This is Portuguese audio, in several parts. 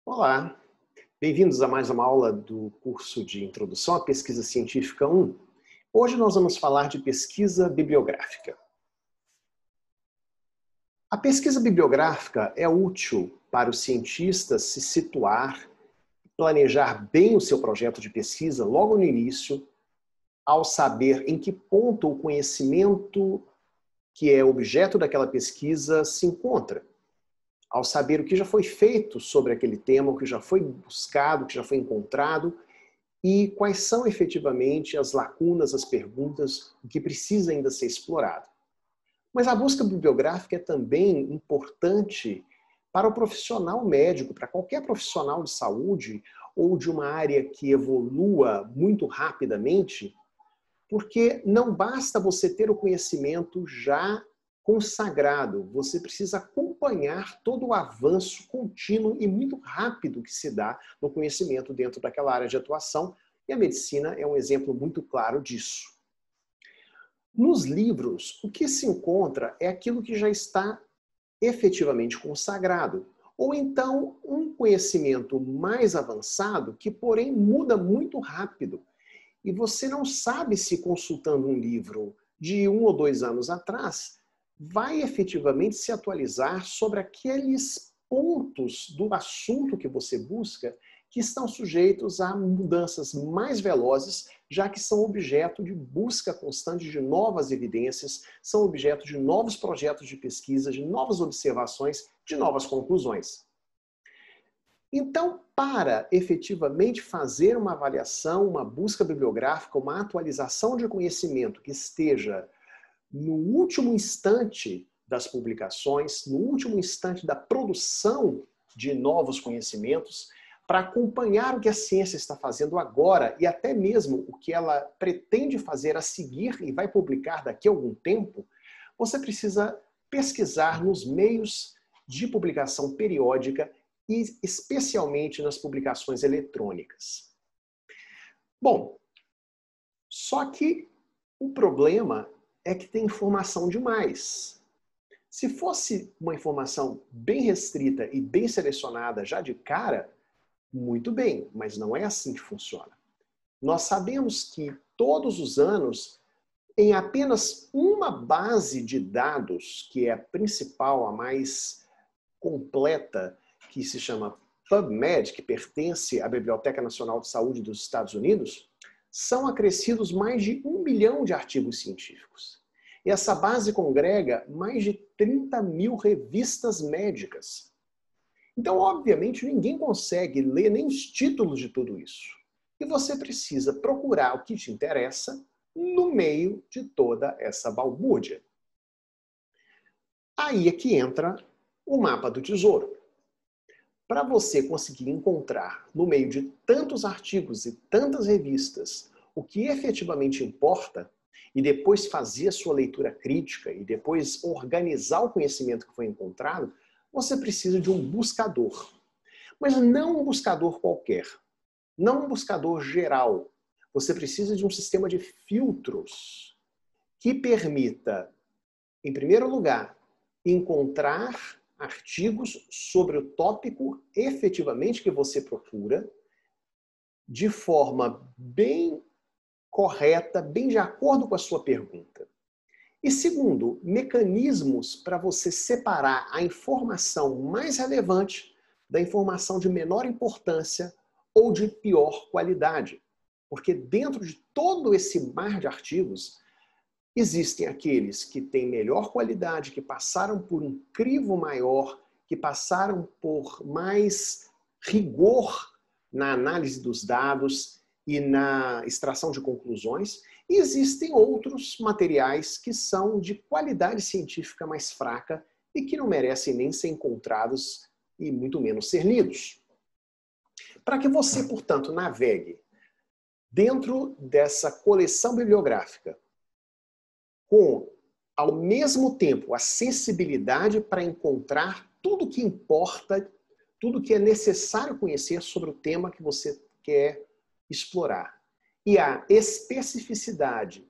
Olá, bem-vindos a mais uma aula do curso de Introdução à Pesquisa Científica 1. Hoje nós vamos falar de pesquisa bibliográfica. A pesquisa bibliográfica é útil para o cientista se situar, planejar bem o seu projeto de pesquisa logo no início, ao saber em que ponto o conhecimento que é objeto daquela pesquisa se encontra. Ao saber o que já foi feito sobre aquele tema, o que já foi buscado, o que já foi encontrado e quais são efetivamente as lacunas, as perguntas, o que precisa ainda ser explorado. Mas a busca bibliográfica é também importante para o profissional médico, para qualquer profissional de saúde ou de uma área que evolua muito rapidamente, porque não basta você ter o conhecimento já consagrado, você precisa acompanhar todo o avanço contínuo e muito rápido que se dá no conhecimento dentro daquela área de atuação, e a medicina é um exemplo muito claro disso. Nos livros, o que se encontra é aquilo que já está efetivamente consagrado, ou então um conhecimento mais avançado que, porém, muda muito rápido. E você não sabe se consultando um livro de 1 ou 2 anos atrás vai efetivamente se atualizar sobre aqueles pontos do assunto que você busca que estão sujeitos a mudanças mais velozes, já que são objeto de busca constante de novas evidências, são objeto de novos projetos de pesquisa, de novas observações, de novas conclusões. Então, para efetivamente fazer uma avaliação, uma busca bibliográfica, uma atualização de conhecimento que esteja no último instante das publicações, no último instante da produção de novos conhecimentos, para acompanhar o que a ciência está fazendo agora e até mesmo o que ela pretende fazer a seguir e vai publicar daqui a algum tempo, você precisa pesquisar nos meios de publicação periódica e especialmente nas publicações eletrônicas. Bom, só que o problema é que tem informação demais. Se fosse uma informação bem restrita e bem selecionada já de cara, muito bem, mas não é assim que funciona. Nós sabemos que todos os anos, em apenas uma base de dados, que é a principal, a mais completa, que se chama PubMed, que pertence à Biblioteca Nacional de Saúde dos Estados Unidos, são acrescidos mais de 1 milhão de artigos científicos. E essa base congrega mais de 30 mil revistas médicas. Então, obviamente, ninguém consegue ler nem os títulos de tudo isso. E você precisa procurar o que te interessa no meio de toda essa balbúrdia. Aí é que entra o mapa do tesouro. Para você conseguir encontrar no meio de tantos artigos e tantas revistas o que efetivamente importa, e depois fazer a sua leitura crítica e depois organizar o conhecimento que foi encontrado, você precisa de um buscador. Mas não um buscador qualquer, não um buscador geral. Você precisa de um sistema de filtros que permita, em primeiro lugar, encontrar artigos sobre o tópico efetivamente que você procura, de forma bem correta, bem de acordo com a sua pergunta. E segundo, mecanismos para você separar a informação mais relevante da informação de menor importância ou de pior qualidade. Porque dentro de todo esse mar de artigos, existem aqueles que têm melhor qualidade, que passaram por um crivo maior, que passaram por mais rigor na análise dos dados e na extração de conclusões, e existem outros materiais que são de qualidade científica mais fraca e que não merecem nem ser encontrados e muito menos ser lidos. Para que você, portanto, navegue dentro dessa coleção bibliográfica com, ao mesmo tempo, a sensibilidade para encontrar tudo que importa, tudo que é necessário conhecer sobre o tema que você quer explorar. E a especificidade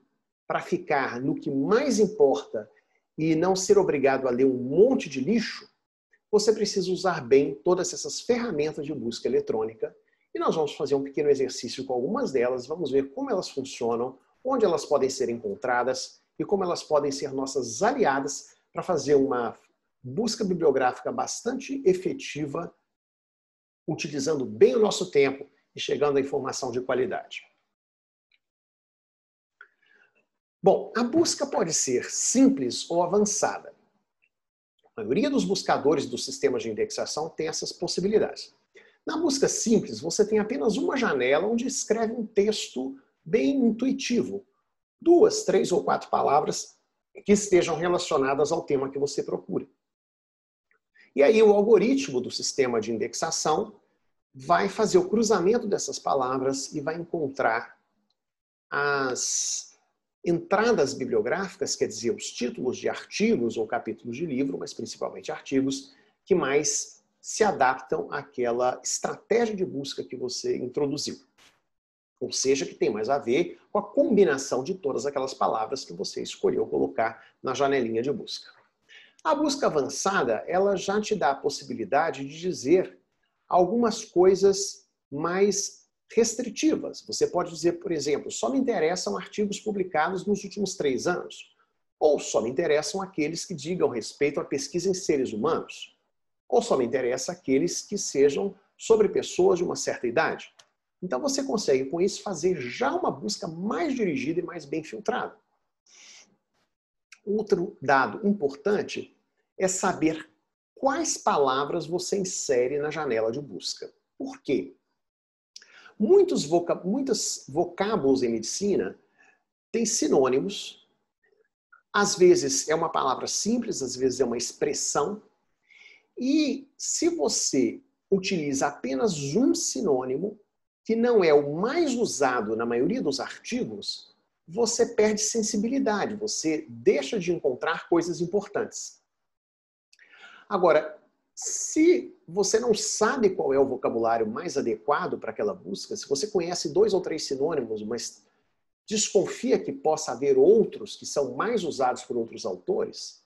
para ficar no que mais importa e não ser obrigado a ler um monte de lixo, você precisa usar bem todas essas ferramentas de busca eletrônica e nós vamos fazer um pequeno exercício com algumas delas, vamos ver como elas funcionam, onde elas podem ser encontradas e como elas podem ser nossas aliadas para fazer uma busca bibliográfica bastante efetiva, utilizando bem o nosso tempo e chegando à informação de qualidade. Bom, a busca pode ser simples ou avançada. A maioria dos buscadores dos sistemas de indexação tem essas possibilidades. Na busca simples, você tem apenas uma janela onde escreve um texto bem intuitivo. 2, 3 ou 4 palavras que estejam relacionadas ao tema que você procura. E aí o algoritmo do sistema de indexação vai fazer o cruzamento dessas palavras e vai encontrar as entradas bibliográficas, quer dizer, os títulos de artigos ou capítulos de livro, mas principalmente artigos, que mais se adaptam àquela estratégia de busca que você introduziu. Ou seja, que tem mais a ver com a combinação de todas aquelas palavras que você escolheu colocar na janelinha de busca. A busca avançada, ela já te dá a possibilidade de dizer algumas coisas mais restritivas. Você pode dizer, por exemplo, só me interessam artigos publicados nos últimos 3 anos. Ou só me interessam aqueles que digam respeito à pesquisa em seres humanos. Ou só me interessa aqueles que sejam sobre pessoas de uma certa idade. Então você consegue, com isso, fazer já uma busca mais dirigida e mais bem filtrada. Outro dado importante é saber quais palavras você insere na janela de busca. Por quê? Muitos vocábulos em medicina têm sinônimos. Às vezes é uma palavra simples, às vezes é uma expressão. E se você utiliza apenas um sinônimo, que não é o mais usado na maioria dos artigos, você perde sensibilidade, você deixa de encontrar coisas importantes. Agora, se você não sabe qual é o vocabulário mais adequado para aquela busca, se você conhece 2 ou 3 sinônimos, mas desconfia que possa haver outros que são mais usados por outros autores,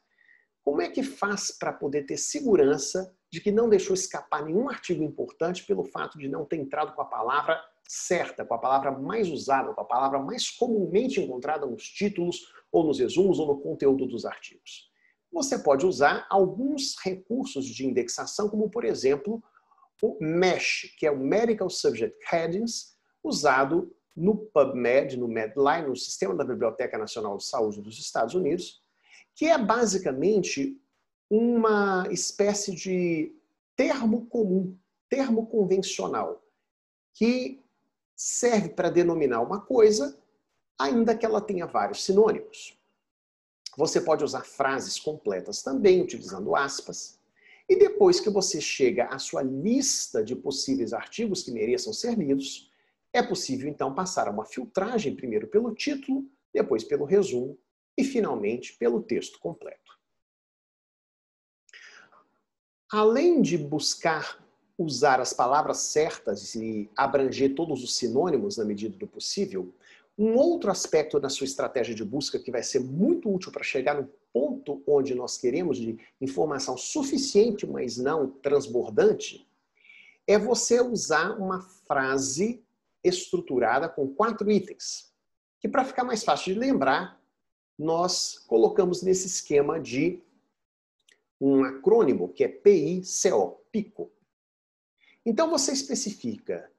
como é que faz para poder ter segurança de que não deixou escapar nenhum artigo importante pelo fato de não ter entrado com a palavra certa, com a palavra mais usada, com a palavra mais comumente encontrada nos títulos, ou nos resumos, ou no conteúdo dos artigos? Você pode usar alguns recursos de indexação, como, por exemplo, o MeSH, que é o Medical Subject Headings, usado no PubMed, no Medline, no Sistema da Biblioteca Nacional de Saúde dos Estados Unidos, que é basicamente uma espécie de termo comum, termo convencional, que serve para denominar uma coisa, ainda que ela tenha vários sinônimos. Você pode usar frases completas também, utilizando aspas. E depois que você chega à sua lista de possíveis artigos que mereçam ser lidos, é possível então passar a uma filtragem, primeiro pelo título, depois pelo resumo e finalmente pelo texto completo. Além de buscar usar as palavras certas e abranger todos os sinônimos na medida do possível, um outro aspecto da sua estratégia de busca que vai ser muito útil para chegar no ponto onde nós queremos de informação suficiente, mas não transbordante, é você usar uma frase estruturada com 4 itens, que para ficar mais fácil de lembrar, nós colocamos nesse esquema de um acrônimo que é PICO, PICO. Então você especifica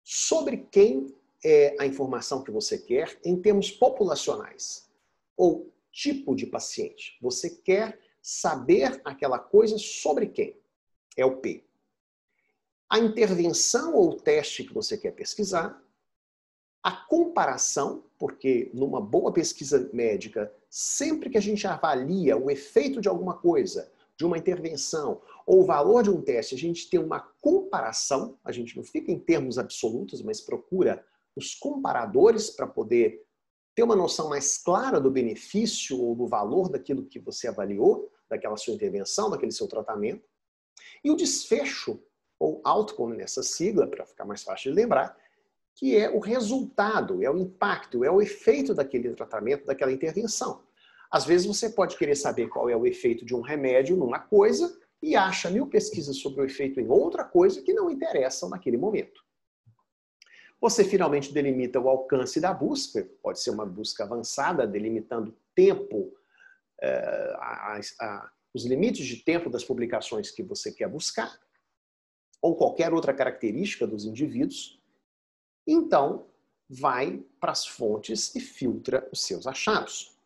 sobre quem é a informação que você quer em termos populacionais, ou tipo de paciente. Você quer saber aquela coisa sobre quem? É o P. A intervenção ou teste que você quer pesquisar, a comparação, porque numa boa pesquisa médica, sempre que a gente avalia o efeito de alguma coisa, de uma intervenção, ou o valor de um teste, a gente tem uma comparação, a gente não fica em termos absolutos, mas procura os comparadores para poder ter uma noção mais clara do benefício ou do valor daquilo que você avaliou, daquela sua intervenção, daquele seu tratamento. E o desfecho, ou outcome nessa sigla, para ficar mais fácil de lembrar, que é o resultado, é o impacto, é o efeito daquele tratamento, daquela intervenção. Às vezes você pode querer saber qual é o efeito de um remédio numa coisa e acha 1000 pesquisas sobre o efeito em outra coisa que não interessam naquele momento. Você finalmente delimita o alcance da busca, pode ser uma busca avançada, delimitando tempo, os limites de tempo das publicações que você quer buscar, ou qualquer outra característica dos indivíduos. Então, vai para as fontes e filtra os seus achados.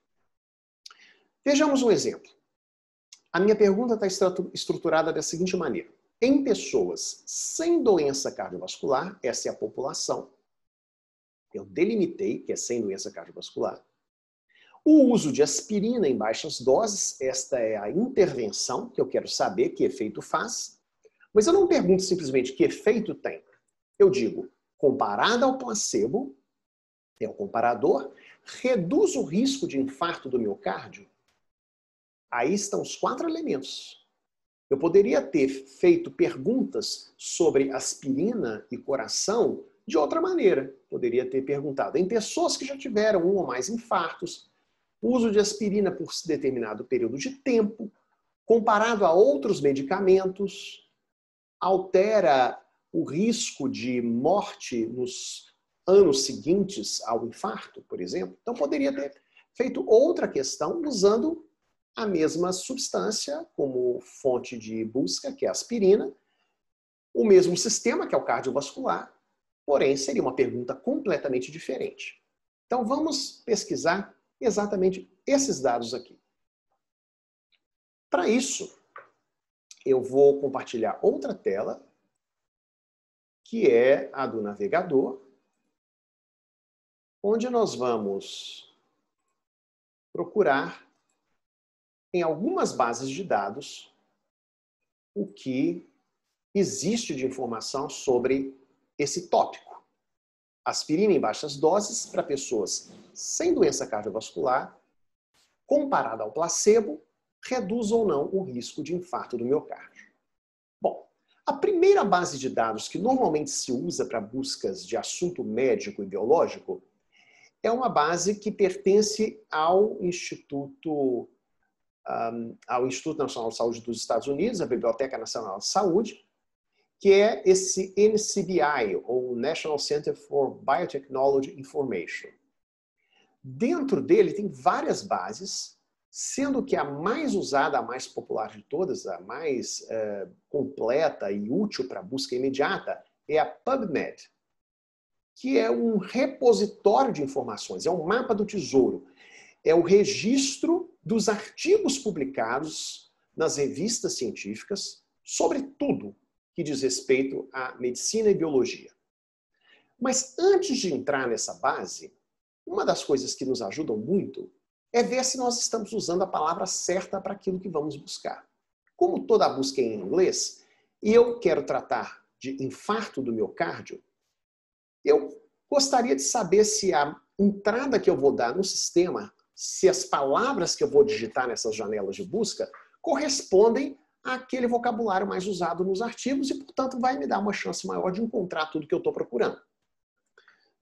Vejamos um exemplo. A minha pergunta está estruturada da seguinte maneira. Em pessoas sem doença cardiovascular, essa é a população, eu delimitei que é sem doença cardiovascular, o uso de aspirina em baixas doses, esta é a intervenção que eu quero saber que efeito faz, mas eu não pergunto simplesmente que efeito tem. Eu digo, comparado ao placebo, é o comparador, reduz o risco de infarto do miocárdio? Aí estão os 4 elementos. Eu poderia ter feito perguntas sobre aspirina e coração de outra maneira. Poderia ter perguntado em pessoas que já tiveram 1 ou mais infartos, o uso de aspirina por determinado período de tempo, comparado a outros medicamentos, altera o risco de morte nos anos seguintes ao infarto, por exemplo. Então, poderia ter feito outra questão usando a mesma substância como fonte de busca, que é a aspirina, o mesmo sistema, que é o cardiovascular, porém seria uma pergunta completamente diferente. Então vamos pesquisar exatamente esses dados aqui. Para isso, eu vou compartilhar outra tela, que é a do navegador, onde nós vamos procurar em algumas bases de dados o que existe de informação sobre esse tópico. Aspirina em baixas doses para pessoas sem doença cardiovascular, comparada ao placebo, reduz ou não o risco de infarto do miocárdio. Bom, a primeira base de dados que normalmente se usa para buscas de assunto médico e biológico é uma base que pertence ao Instituto Nacional de Saúde dos Estados Unidos, a Biblioteca Nacional de Saúde, que é esse NCBI, ou National Center for Biotechnology Information. Dentro dele tem várias bases, sendo que a mais usada, a mais popular de todas, a mais completa e útil para busca imediata, é a PubMed, que é um repositório de informações, é um mapa do tesouro. É o registro dos artigos publicados nas revistas científicas sobre tudo que diz respeito à medicina e biologia. Mas antes de entrar nessa base, uma das coisas que nos ajudam muito é ver se nós estamos usando a palavra certa para aquilo que vamos buscar. Como toda busca é em inglês, e eu quero tratar de infarto do miocárdio, eu gostaria de saber se a entrada que eu vou dar no sistema, se as palavras que eu vou digitar nessas janelas de busca correspondem àquele vocabulário mais usado nos artigos e, portanto, vai me dar uma chance maior de encontrar tudo que eu estou procurando.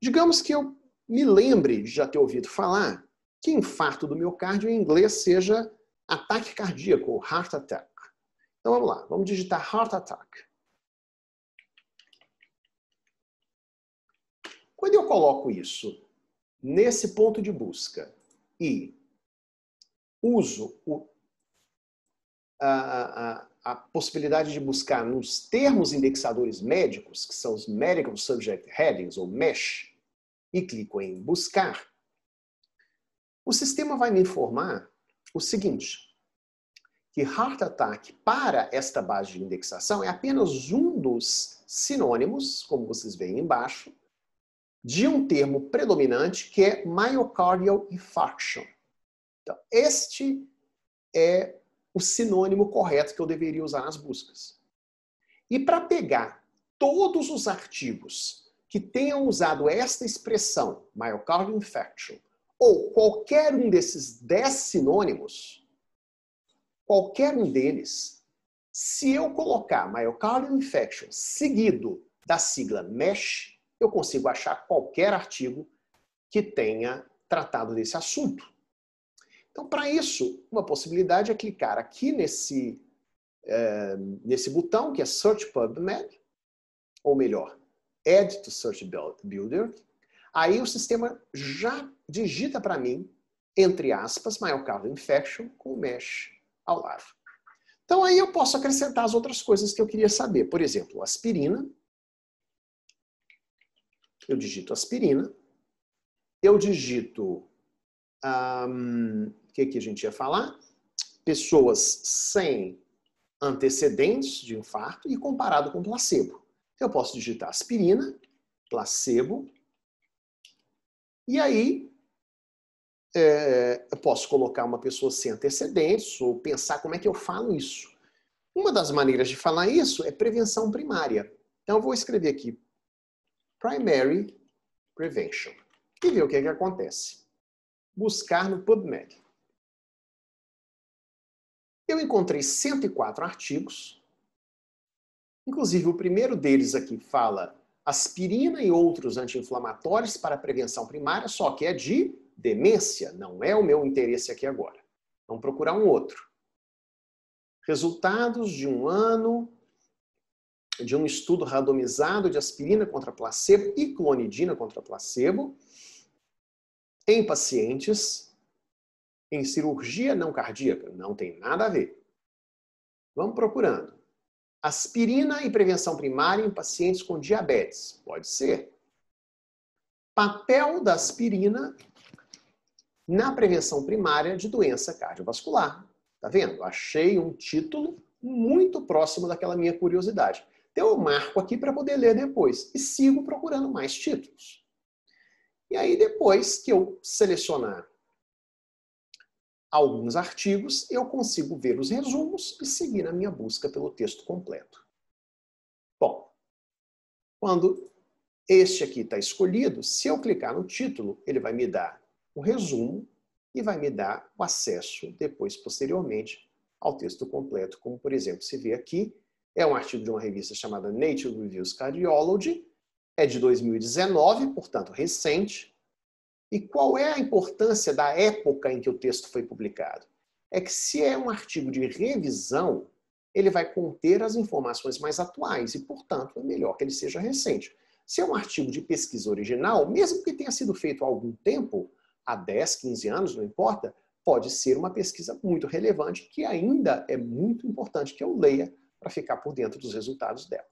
Digamos que eu me lembre de já ter ouvido falar que infarto do miocárdio em inglês seja ataque cardíaco, ou heart attack. Então vamos lá, vamos digitar heart attack. Quando eu coloco isso nesse ponto de busca e uso a possibilidade de buscar nos termos indexadores médicos, que são os Medical Subject Headings, ou MESH, e clico em buscar, o sistema vai me informar o seguinte, que heart attack para esta base de indexação é apenas um dos sinônimos, como vocês veem embaixo, de um termo predominante que é myocardial infarction. Então, este é o sinônimo correto que eu deveria usar nas buscas. E para pegar todos os artigos que tenham usado esta expressão, myocardial infarction, ou qualquer um desses 10 sinônimos, qualquer um deles, se eu colocar myocardial infarction seguido da sigla MESH, eu consigo achar qualquer artigo que tenha tratado desse assunto. Então, para isso, uma possibilidade é clicar aqui nesse nesse botão que é Search PubMed, ou melhor, Add to Search Builder. Aí o sistema já digita para mim, entre aspas, myocardial infection com mesh ao lado. Então aí eu posso acrescentar as outras coisas que eu queria saber. Por exemplo, aspirina. Eu digito aspirina. Eu digito... o que a gente ia falar? Pessoas sem antecedentes de infarto e comparado com placebo. Eu posso digitar aspirina, placebo, e aí eu posso colocar uma pessoa sem antecedentes ou pensar como é que eu falo isso. Uma das maneiras de falar isso é prevenção primária. Então eu vou escrever aqui Primary Prevention e ver o que acontece. Buscar no PubMed. Eu encontrei 104 artigos. Inclusive, o primeiro deles aqui fala aspirina e outros anti-inflamatórios para prevenção primária, só que é de demência, não é o meu interesse aqui agora. Vamos procurar um outro. Resultados de um ano de um estudo randomizado de aspirina contra placebo e clonidina contra placebo em pacientes em cirurgia não cardíaca. Não tem nada a ver. Vamos procurando. Aspirina e prevenção primária em pacientes com diabetes. Pode ser. Papel da aspirina na prevenção primária de doença cardiovascular. Tá vendo? Achei um título muito próximo daquela minha curiosidade. Então eu marco aqui para poder ler depois. E sigo procurando mais títulos. E aí depois que eu selecionar alguns artigos, eu consigo ver os resumos e seguir a minha busca pelo texto completo. Bom, quando este aqui está escolhido, se eu clicar no título, ele vai me dar um resumo e vai me dar o acesso depois, posteriormente, ao texto completo. Como, por exemplo, se vê aqui, é um artigo de uma revista chamada Nature Reviews Cardiology, é de 2019, portanto recente. E qual é a importância da época em que o texto foi publicado? É que se é um artigo de revisão, ele vai conter as informações mais atuais e, portanto, é melhor que ele seja recente. Se é um artigo de pesquisa original, mesmo que tenha sido feito há algum tempo, há 10, 15 anos, não importa, pode ser uma pesquisa muito relevante que ainda é muito importante que eu leia para ficar por dentro dos resultados dela.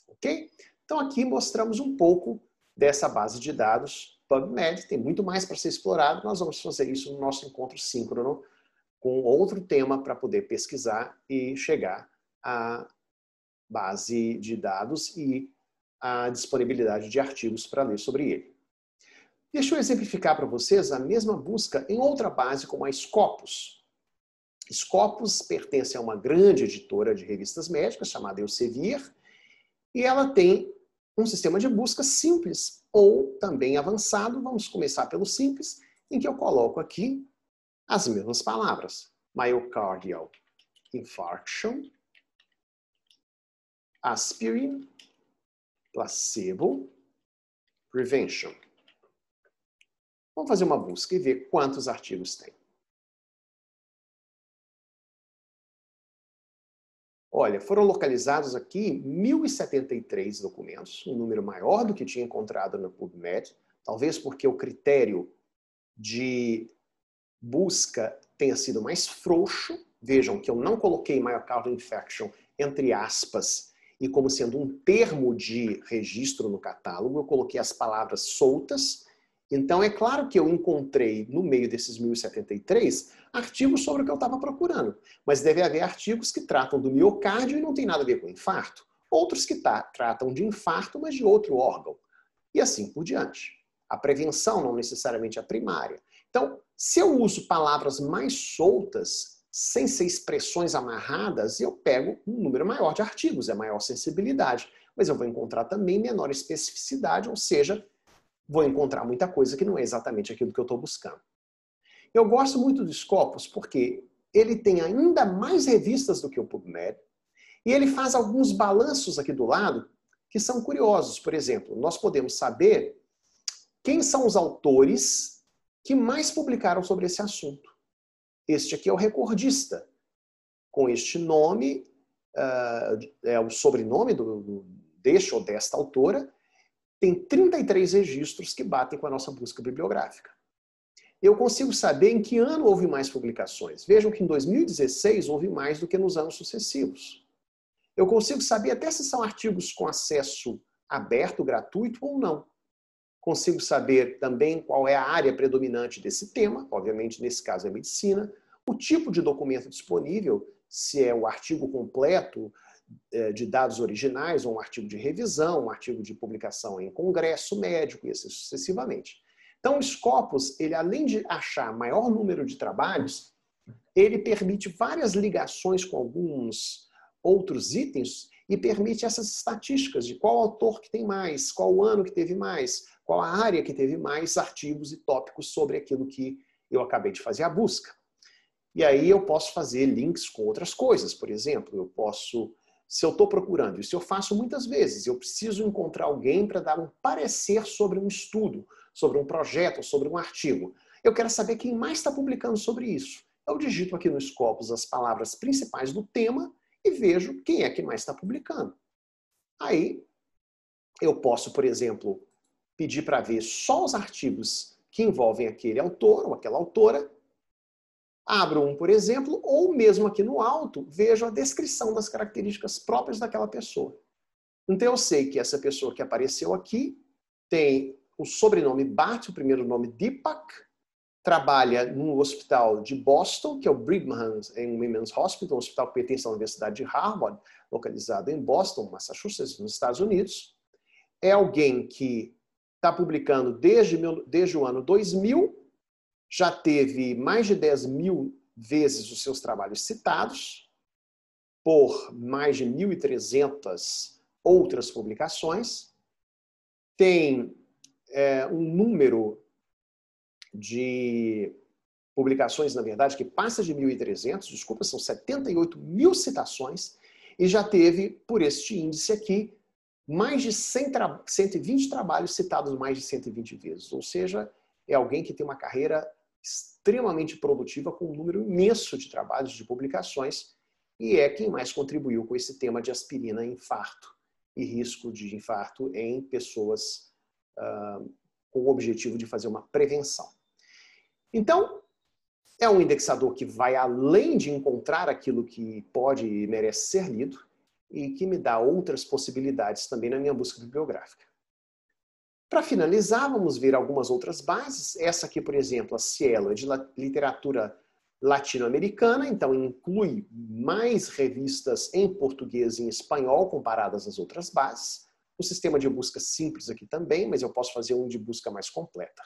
Ok? Então aqui mostramos um pouco dessa base de dados PubMed, tem muito mais para ser explorado, nós vamos fazer isso no nosso encontro síncrono com outro tema para poder pesquisar e chegar à base de dados e à disponibilidade de artigos para ler sobre ele. Deixa eu exemplificar para vocês a mesma busca em outra base como a Scopus. Scopus pertence a uma grande editora de revistas médicas chamada Elsevier e ela tem um sistema de busca simples ou também avançado. Vamos começar pelo simples, em que eu coloco aqui as mesmas palavras. Myocardial infarction, aspirin, placebo, prevention. Vamos fazer uma busca e ver quantos artigos tem. Olha, foram localizados aqui 1.073 documentos, um número maior do que tinha encontrado no PubMed, talvez porque o critério de busca tenha sido mais frouxo. Vejam que eu não coloquei myocardial infarction entre aspas e como sendo um termo de registro no catálogo, eu coloquei as palavras soltas. Então é claro que eu encontrei no meio desses 1.073 artigos sobre o que eu estava procurando, mas deve haver artigos que tratam do miocárdio e não tem nada a ver com infarto, outros que tratam de infarto, mas de outro órgão, e assim por diante. A prevenção não necessariamente é primária. Então, se eu uso palavras mais soltas, sem ser expressões amarradas, eu pego um número maior de artigos, é maior sensibilidade, mas eu vou encontrar também menor especificidade, ou seja, vou encontrar muita coisa que não é exatamente aquilo que eu estou buscando. Eu gosto muito do Scopus porque ele tem ainda mais revistas do que o PubMed e ele faz alguns balanços aqui do lado que são curiosos. Por exemplo, nós podemos saber quem são os autores que mais publicaram sobre esse assunto. Este aqui é o recordista, com este nome, é o sobrenome deste ou desta autora, tem 33 registros que batem com a nossa busca bibliográfica. Eu consigo saber em que ano houve mais publicações. Vejam que em 2016 houve mais do que nos anos sucessivos. Eu consigo saber até se são artigos com acesso aberto, gratuito ou não. Consigo saber também qual é a área predominante desse tema, obviamente nesse caso é medicina, o tipo de documento disponível, se é o artigo completo de dados originais ou um artigo de revisão, um artigo de publicação em congresso médico e assim sucessivamente. Então o Scopus, ele além de achar maior número de trabalhos, ele permite várias ligações com alguns outros itens e permite essas estatísticas de qual autor que tem mais, qual o ano que teve mais, qual a área que teve mais artigos e tópicos sobre aquilo que eu acabei de fazer a busca. E aí eu posso fazer links com outras coisas. Por exemplo, eu posso, se eu estou procurando, isso eu faço muitas vezes, eu preciso encontrar alguém para dar um parecer sobre um estudo, sobre um projeto, sobre um artigo. Eu quero saber quem mais está publicando sobre isso. Eu digito aqui no Scopus as palavras principais do tema e vejo quem é que mais está publicando. Aí eu posso, por exemplo, pedir para ver só os artigos que envolvem aquele autor ou aquela autora. Abro um, por exemplo, ou mesmo aqui no alto, vejo a descrição das características próprias daquela pessoa. Então eu sei que essa pessoa que apareceu aqui tem o sobrenome Bhatt, o primeiro nome Deepak, trabalha no hospital de Boston, que é o Brigham and Women's Hospital, um hospital que pertence à Universidade de Harvard, localizado em Boston, Massachusetts, nos Estados Unidos. É alguém que está publicando desde o ano 2000, já teve mais de 10.000 vezes os seus trabalhos citados, por mais de 1.300 outras publicações, tem um número de publicações, na verdade, que passa de 1.300, desculpa, são 78.000 citações, e já teve, por este índice aqui, mais de 120 trabalhos citados mais de 120 vezes. Ou seja, é alguém que tem uma carreira extremamente produtiva, com um número imenso de trabalhos, de publicações, e é quem mais contribuiu com esse tema de aspirina e infarto, e risco de infarto em pessoas com o objetivo de fazer uma prevenção. Então, é um indexador que vai além de encontrar aquilo que pode e merece ser lido e que me dá outras possibilidades também na minha busca bibliográfica. Para finalizar, vamos ver algumas outras bases. Essa aqui, por exemplo, a Cielo, é de literatura latino-americana, então inclui mais revistas em português e em espanhol comparadas às outras bases. O sistema de busca simples aqui também, mas eu posso fazer um de busca mais completa.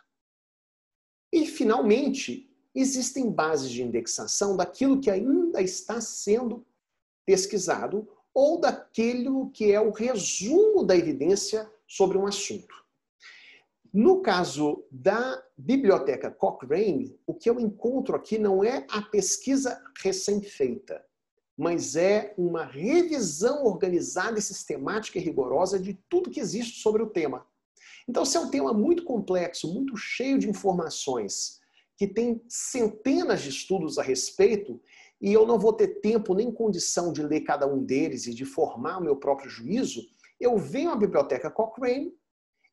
E, finalmente, existem bases de indexação daquilo que ainda está sendo pesquisado ou daquilo que é o resumo da evidência sobre um assunto. No caso da Biblioteca Cochrane, o que eu encontro aqui não é a pesquisa recém-feita, mas é uma revisão organizada e sistemática e rigorosa de tudo que existe sobre o tema. Então, se é um tema muito complexo, muito cheio de informações, que tem centenas de estudos a respeito, e eu não vou ter tempo nem condição de ler cada um deles e de formar o meu próprio juízo, eu venho à Biblioteca Cochrane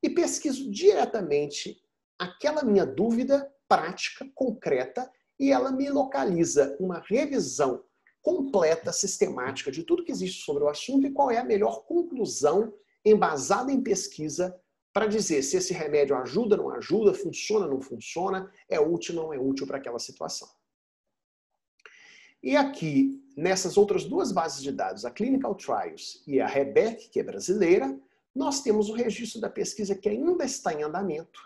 e pesquiso diretamente aquela minha dúvida prática, concreta, e ela me localiza uma revisão completa, sistemática de tudo que existe sobre o assunto e qual é a melhor conclusão embasada em pesquisa para dizer se esse remédio ajuda, não ajuda, funciona, não funciona, é útil, não é útil para aquela situação. E aqui, nessas outras duas bases de dados, a Clinical Trials e a REBEC, que é brasileira, nós temos o registro da pesquisa que ainda está em andamento,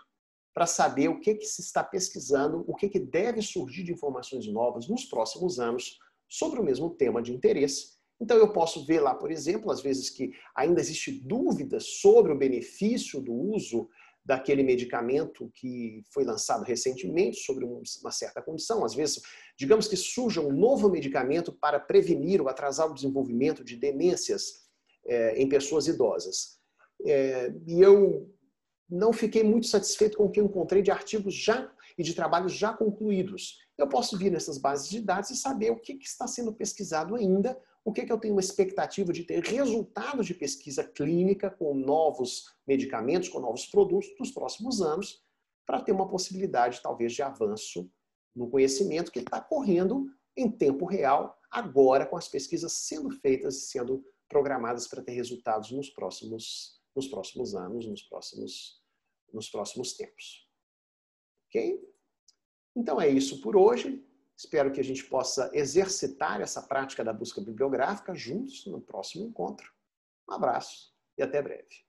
para saber o que se está pesquisando, o que deve surgir de informações novas nos próximos anos sobre o mesmo tema de interesse. Então eu posso ver lá, por exemplo, às vezes que ainda existe dúvida sobre o benefício do uso daquele medicamento que foi lançado recentemente sobre uma certa condição. Às vezes, digamos que surja um novo medicamento para prevenir ou atrasar o desenvolvimento de demências em pessoas idosas. E eu não fiquei muito satisfeito com o que eu encontrei de artigos já e de trabalhos já concluídos. eu posso vir nessas bases de dados e saber o que está sendo pesquisado ainda, o que eu tenho uma expectativa de ter resultados de pesquisa clínica com novos medicamentos, com novos produtos nos próximos anos, para ter uma possibilidade, talvez, de avanço no conhecimento que está correndo em tempo real, agora com as pesquisas sendo feitas e sendo programadas para ter resultados nos próximos anos, nos próximos tempos. Ok? Então é isso por hoje. Espero que a gente possa exercitar essa prática da busca bibliográfica juntos no próximo encontro. Um abraço e até breve.